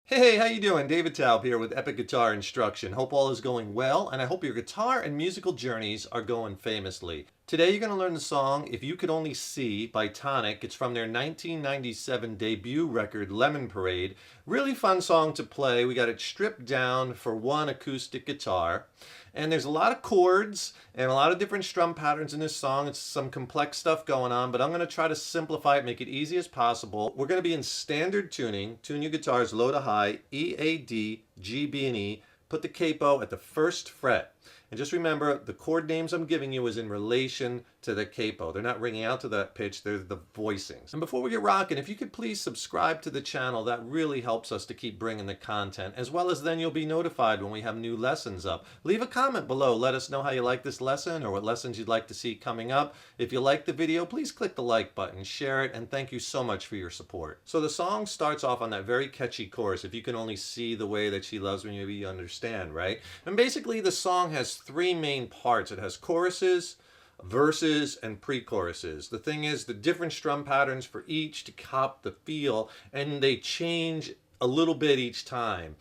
Hey, how you doing? David Taub here with Epic Guitar Instruction. Hope all is going well, and I hope your guitar and musical journeys are going famously. Today you're going to learn the song If You Could Only See by Tonic. It's from their 1997 debut record, Lemon Parade. Really fun song to play. We got it stripped down for one acoustic guitar. And there's a lot of chords and a lot of different strum patterns in this song. It's some complex stuff going on, but I'm going to try to simplify it, make it easy as possible. We're going to be in standard tuning. Tune your guitars low to high, E, A, D, G, B, and E. Put the capo at the first fret. And just remember, the chord names I'm giving you is in relation to the capo. They're not ringing out to that pitch, they're the voicings. And before we get rocking, if you could please subscribe to the channel, that really helps us to keep bringing the content, as well as then you'll be notified when we have new lessons up. Leave a comment below, let us know how you like this lesson or what lessons you'd like to see coming up. If you like the video, please click the like button, share it, and thank you so much for your support. So the song starts off on that very catchy chorus, If You Can Only See the Way That She Loves Me, maybe you understand, right? And basically the song has three main parts. It has choruses, verses, and pre-choruses. The thing is, the different strum patterns for each to cop the feel, and they change a little bit each time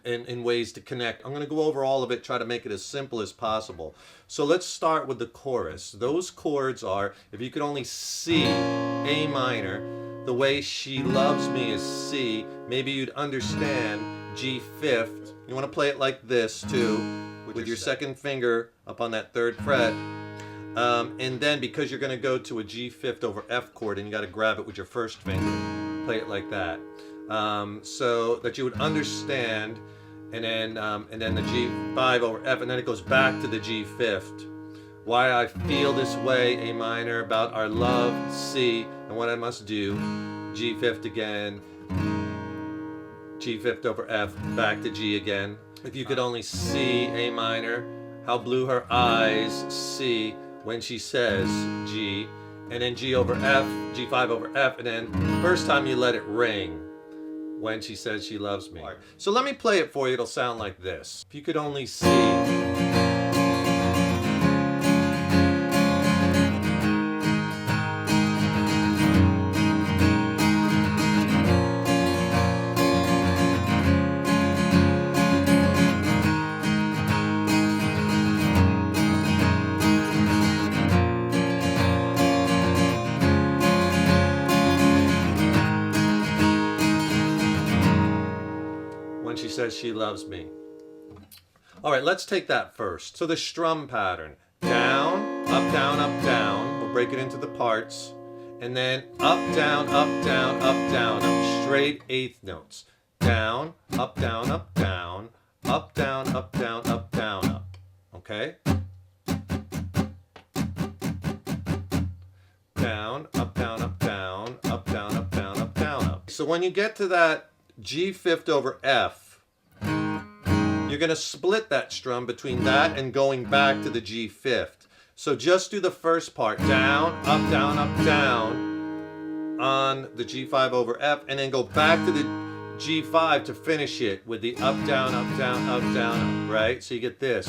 in ways to connect. I'm going to go over all of it, try to make it as simple as possible. So let's start with the chorus. Those chords are, if you could only see A minor, the way she loves me is C, maybe you'd understand G fifth. You want to play it like this too, with your second finger up on that third fret. And then because you're going to go to a G fifth over F chord and you got to grab it with your first finger, play it like that. So that you would understand, and then the G5 over F, and then it goes back to the G fifth. Why I feel this way, A minor, about our love, C, and what I must do, G fifth again, G fifth over F, back to G again. If you could only see A minor, how blue her eyes, C, when she says G, and then G over F, G5 over F, and then first time you let it ring when she says she loves me. So let me play it for you, it'll sound like this. If you could only see. She says she loves me. All right, let's take that first. So the strum pattern, down, up, down, up, down. We'll break it into the parts. And then up, down, up, down, up, down, up. Straight eighth notes. Down, up, down, up, down, up, down, up, down, up, down, up. Okay? Down, up, down, up, down, up, down, up, down, up, down, up. So when you get to that G fifth over F, you're going to split that strum between that and going back to the G fifth. So just do the first part, down, up, down, on the G5 over F, and then go back to the G5 to finish it with the up, down, up, down, up, down, up, right? So you get this.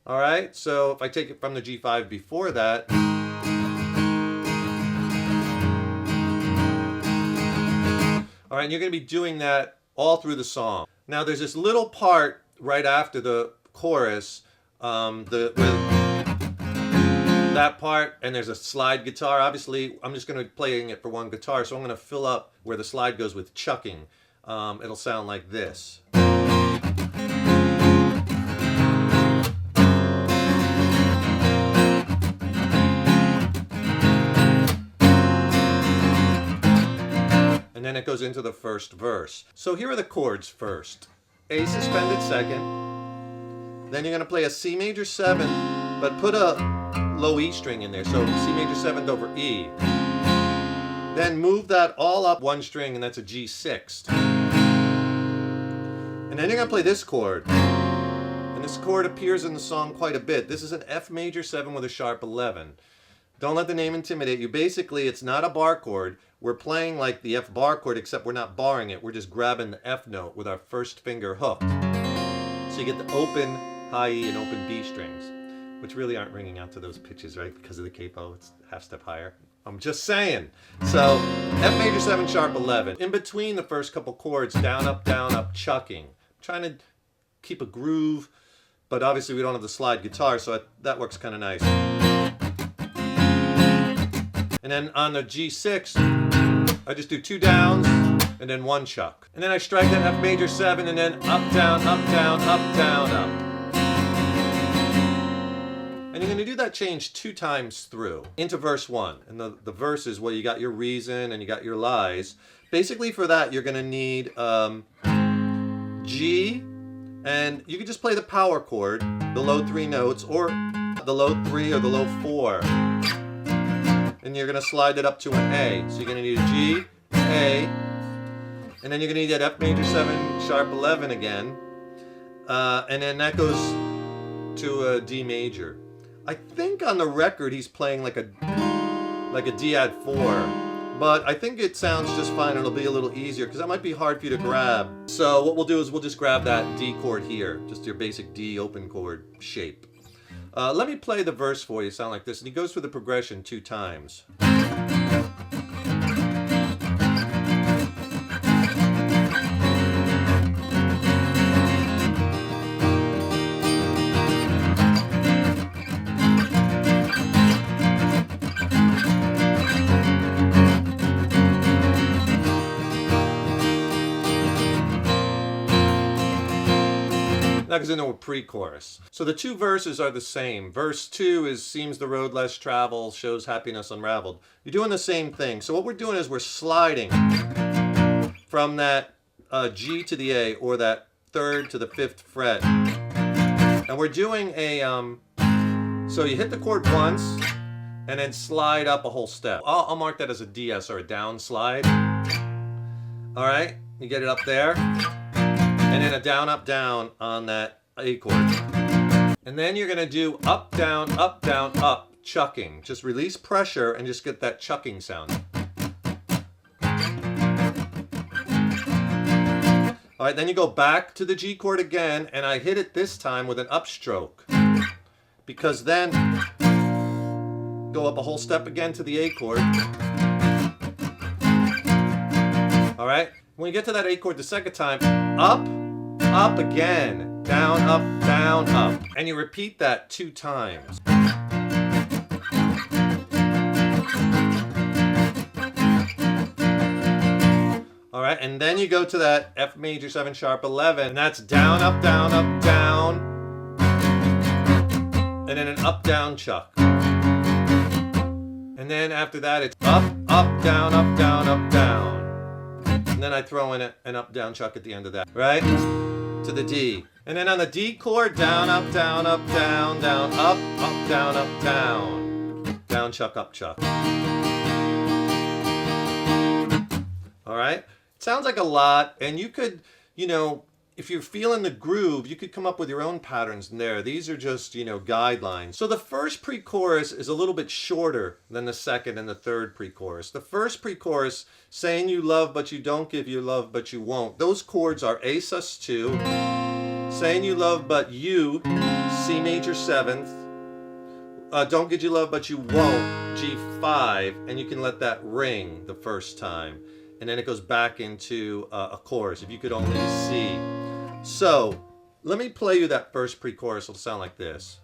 All right, so if I take it from the G5 before that, all right, and you're going to be doing that all through the song. Now there's this little part right after the chorus, with that part, and there's a slide guitar. Obviously, I'm just going to be playing it for one guitar, so I'm going to fill up where the slide goes with chucking. It'll sound like this. And then it goes into the first verse. So here are the chords first. A suspended second. Then you're going to play a C major 7, but put a low E string in there. So C major 7th over E. Then move that all up one string, and that's a G6. And then you're going to play this chord. And this chord appears in the song quite a bit. This is an F major 7 with a sharp 11. Don't let the name intimidate you. Basically, it's not a bar chord. We're playing like the F bar chord, except we're not barring it. We're just grabbing the F note with our first finger hooked. So you get the open high E and open B strings, which really aren't ringing out to those pitches, right? Because of the capo, it's half step higher. I'm just saying. So F major 7 sharp 11. In between the first couple chords, down, up, chucking. I'm trying to keep a groove, but obviously we don't have the slide guitar, so that works kind of nice. And then on the G6, I just do 2 downs and then 1 chuck. And then I strike that F major 7 and then up, down, up, down, up, down, up. And you're going to do that change 2 times through into verse 1. And the verse is where you got your reason and you got your lies. Basically for that, you're going to need G, and you can just play the power chord, the low 3 notes, or the low 3 or the low 4. And you're going to slide it up to an A. So you're going to need a G, A, and then you're going to need that F major 7 sharp 11 again. And then that goes to a D major. I think on the record he's playing like a D add 4, but I think it sounds just fine. It'll be a little easier because that might be hard for you to grab. So what we'll do is we'll just grab that D chord here, just your basic D open chord shape. Let me play the verse for you. Sound like this, and he goes through the progression 2 times. That goes into a pre-chorus. So the 2 verses are the same. Verse 2 is seems the road less traveled, shows happiness unraveled. You're doing the same thing. So what we're doing is we're sliding from that G to the A, or that 3rd to the 5th fret. And we're doing a, so you hit the chord once and then slide up a whole step. I'll mark that as a DS, or a down slide. All right, you get it up there. And then a down, up on that A chord. And then you're going to do up, down, up, chucking. Just release pressure and just get that chucking sound. All right, then you go back to the G chord again, and I hit it this time with an upstroke. Because then, go up a whole step again to the A chord. All right, when you get to that A chord the second time, up again, down, up, and you repeat that 2 times. All right, and then you go to that F major 7 sharp 11, and that's down, up, down, and then an up, down chuck. And then after that, it's up, down, up, down. And then I throw in an up, down chuck at the end of that, right? To the D. And then on the D chord, down, up, down, up, down, up, down, up, down, chuck, up, chuck. All right? It sounds like a lot, and you could, you know, if you're feeling the groove, you could come up with your own patterns in there. These are just, you know, guidelines. So the first pre-chorus is a little bit shorter than the second and the third pre-chorus. The first pre-chorus, saying you love but you don't, give you love but you won't. Those chords are A sus2, saying you love but you, C major 7th, don't give you love but you won't, G5, and you can let that ring the first time. And then it goes back into a chorus, if you could only see. So, let me play you that first pre-chorus. It'll sound like this.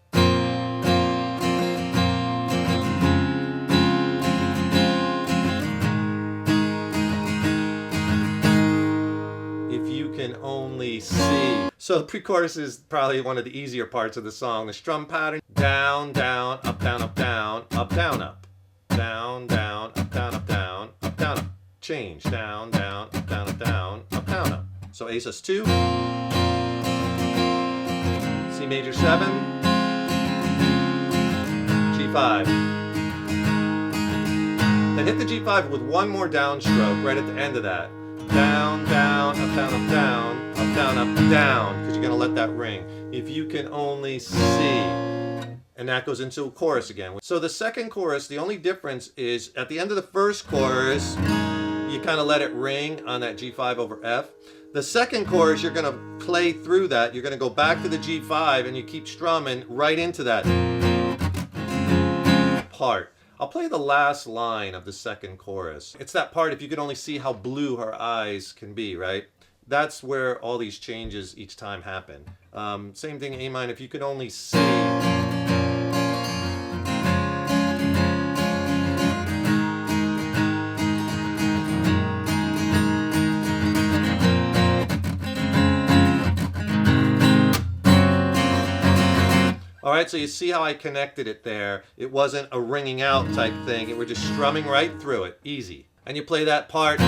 If you can only see. So the pre-chorus is probably one of the easier parts of the song. The strum pattern, down, down, up, down, up, down, up, down, up. Down, down, up, down, up, down, up, down, up. Change, down, down, up, down, up, down, up, down, up. So A sus2, C major 7, G5. Then hit the G5 with one more downstroke right at the end of that. Down, down, up, down, up, down, up, down, up, down, because you're going to let that ring. If you can only see. And that goes into a chorus again. So the second chorus, the only difference is at the end of the first chorus, you kind of let it ring on that G5 over F. The second chorus, you're going to play through that. You're going to go back to the G5 and you keep strumming right into that part. I'll play the last line of the second chorus. It's that part, if you could only see how blue her eyes can be, right? That's where all these changes each time happen. Same thing, A minor, if you could only see. All right, so you see how I connected it there. It wasn't a ringing out type thing. We're just strumming right through it, easy. And you play that part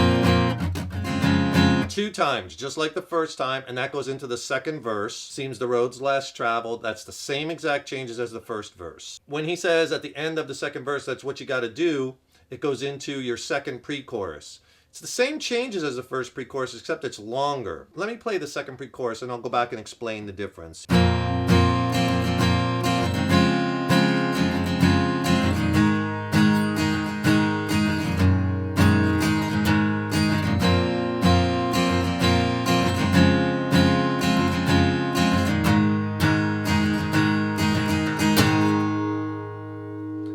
2 times, just like the first time, and that goes into the second verse. Seems the road's less traveled. That's the same exact changes as the first verse. When he says at the end of the second verse, that's what you got to do, it goes into your second pre-chorus. It's the same changes as the first pre-chorus, except it's longer. Let me play the second pre-chorus, and I'll go back and explain the difference.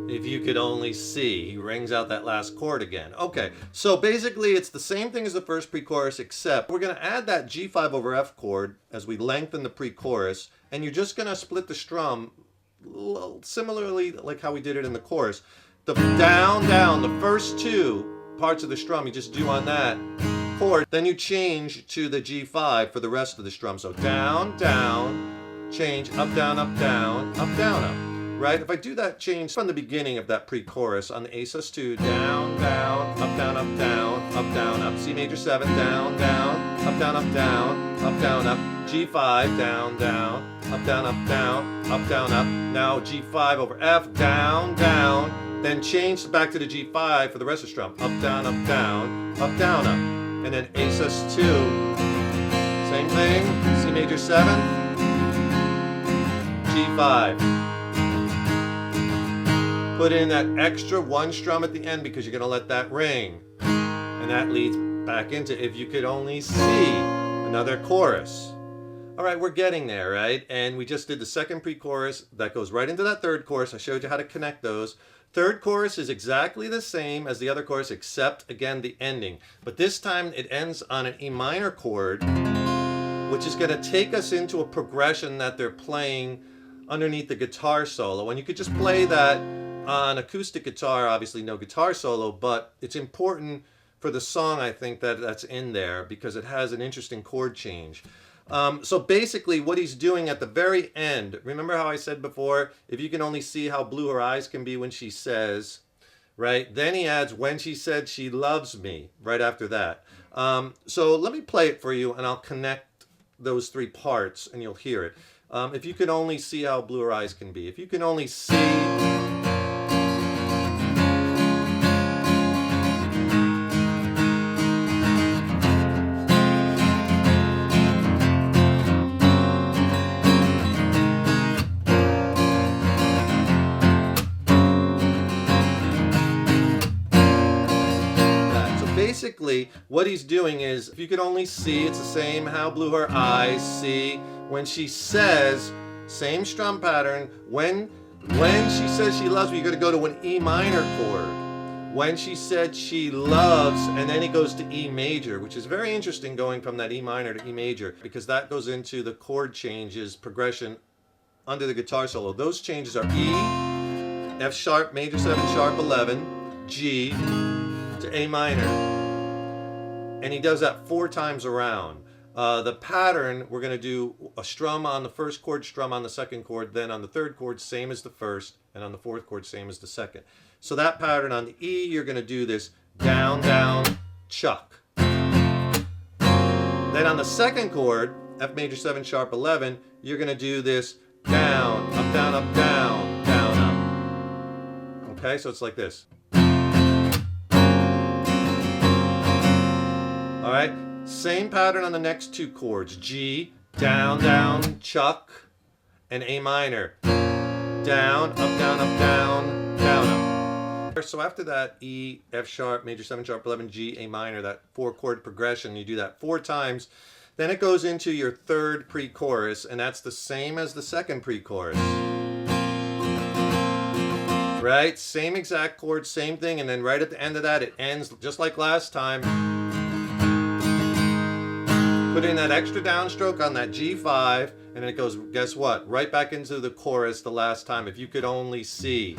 If you could only see, he rings out that last chord again. Okay, so basically it's the same thing as the first pre-chorus, except we're going to add that G5 over F chord as we lengthen the pre-chorus, and you're just going to split the strum similarly like how we did it in the chorus. The down, down, the first 2 parts of the strum you just do on that chord, then you change to the G5 for the rest of the strum. So down, down, change, up, down, up, down, up, down, up. Right? If I do that change from the beginning of that pre-chorus on the A sus2, down, down, up, down, up, down, up, down, up. C major 7, down, down, up, down, up, down, up, down, up. G5, down, down, up, down, up, down, up, down, up. Now G5 over F, down, down. Then change back to the G5 for the rest of the strum. Up, down, up, down, up, down, up. And then A sus2, same thing, C major 7, G5. Put in that extra 1 strum at the end because you're going to let that ring. And that leads back into If You Could Only See, another chorus. All right, we're getting there, right? And we just did the second pre-chorus. That goes right into that third chorus. I showed you how to connect those. Third chorus is exactly the same as the other chorus, except, again, the ending. But this time it ends on an E minor chord, which is going to take us into a progression that they're playing underneath the guitar solo. And you could just play that on acoustic guitar, obviously no guitar solo, but it's important for the song, I think, that that's in there because it has an interesting chord change. So basically what he's doing at the very end, remember how I said before, if you can only see how blue her eyes can be when she says, right? Then he adds, when she said she loves me, right after that. So let me play it for you and I'll connect those 3 parts and you'll hear it. If you can only see how blue her eyes can be. If you can only see... Basically, what he's doing is, if you could only see, it's the same, how blue her eyes, see, when she says, same strum pattern, when she says she loves me, you're going to go to an E minor chord. When she said she loves, and then he goes to E major, which is very interesting going from that E minor to E major, because that goes into the chord changes, progression under the guitar solo. Those changes are E, F sharp, major 7, sharp 11, G, to A minor. And he does that 4 times around. The pattern, we're going to do a strum on the first chord, strum on the second chord, then on the third chord, same as the first, and on the fourth chord, same as the second. So that pattern on the E, you're going to do this down, down, chuck. Then on the second chord, F major 7, sharp 11, you're going to do this down, up, down, up, down, down, up. Okay, so it's like this. All right, same pattern on the next 2 chords. G, down, down, chuck, and A minor. Down, up, down, up, down, down, up. So after that, E, F sharp, major 7, sharp 11, G, A minor, that 4-chord progression, you do that 4 times. Then it goes into your third pre-chorus, and that's the same as the second pre-chorus. right? Same exact chord, same thing, and then right at the end of that, it ends just like last time. Put in that extra downstroke on that G5, and then it goes, guess what? Right back into the chorus the last time. If you could only see.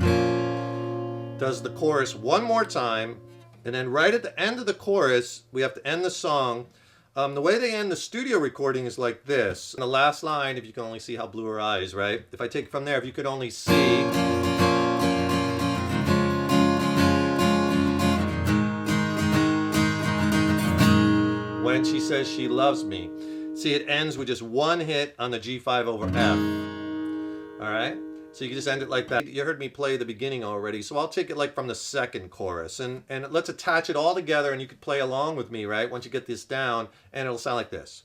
Does the chorus one more time, and then right at the end of the chorus, we have to end the song. The way they end the studio recording is like this. In the last line, if you can only see how blue her eyes, right? If I take it from there, if you could only see. When she says she loves me. See, it ends with just one hit on the G5 over F. All right? So you can just end it like that. You heard me play the beginning already, so I'll take it like from the second chorus. And let's attach it all together, and you can play along with me, right? Once you get this down, and it'll sound like this.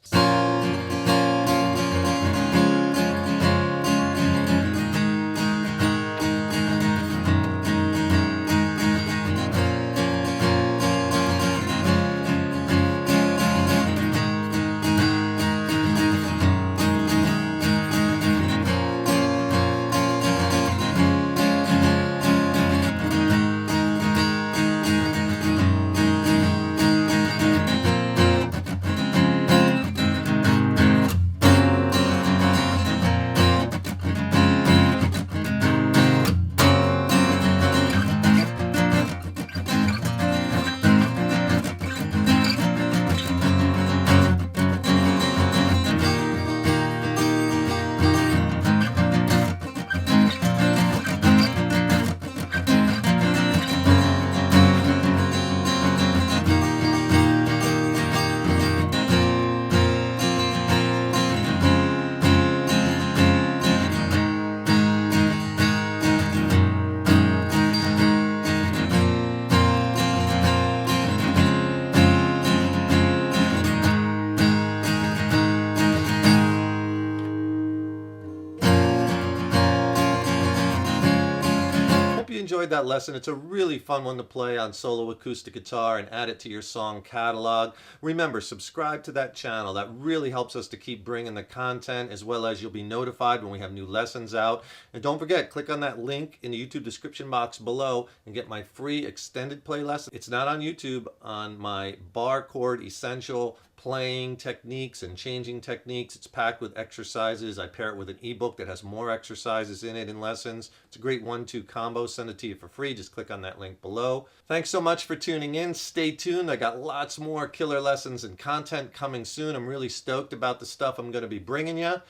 You enjoyed that lesson. It's a really fun one to play on solo acoustic guitar and add it to your song catalog. Remember, subscribe to that channel. That really helps us to keep bringing the content, as well as you'll be notified when we have new lessons out. And don't forget, click on that link in the YouTube description box below and get my free extended play lesson. It's not on YouTube, on my bar chord essential playing techniques and changing techniques. It's packed with exercises. I pair it with an ebook that has more exercises in it and lessons. It's a great 1-2 combo. Send it to you for free. Just click on that link below. Thanks so much for tuning in. Stay tuned. I got lots more killer lessons and content coming soon. I'm really stoked about the stuff I'm going to be bringing you.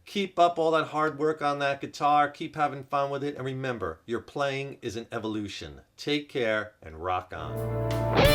Keep up all that hard work on that guitar. Keep having fun with it. And remember, your playing is an evolution. Take care and rock on.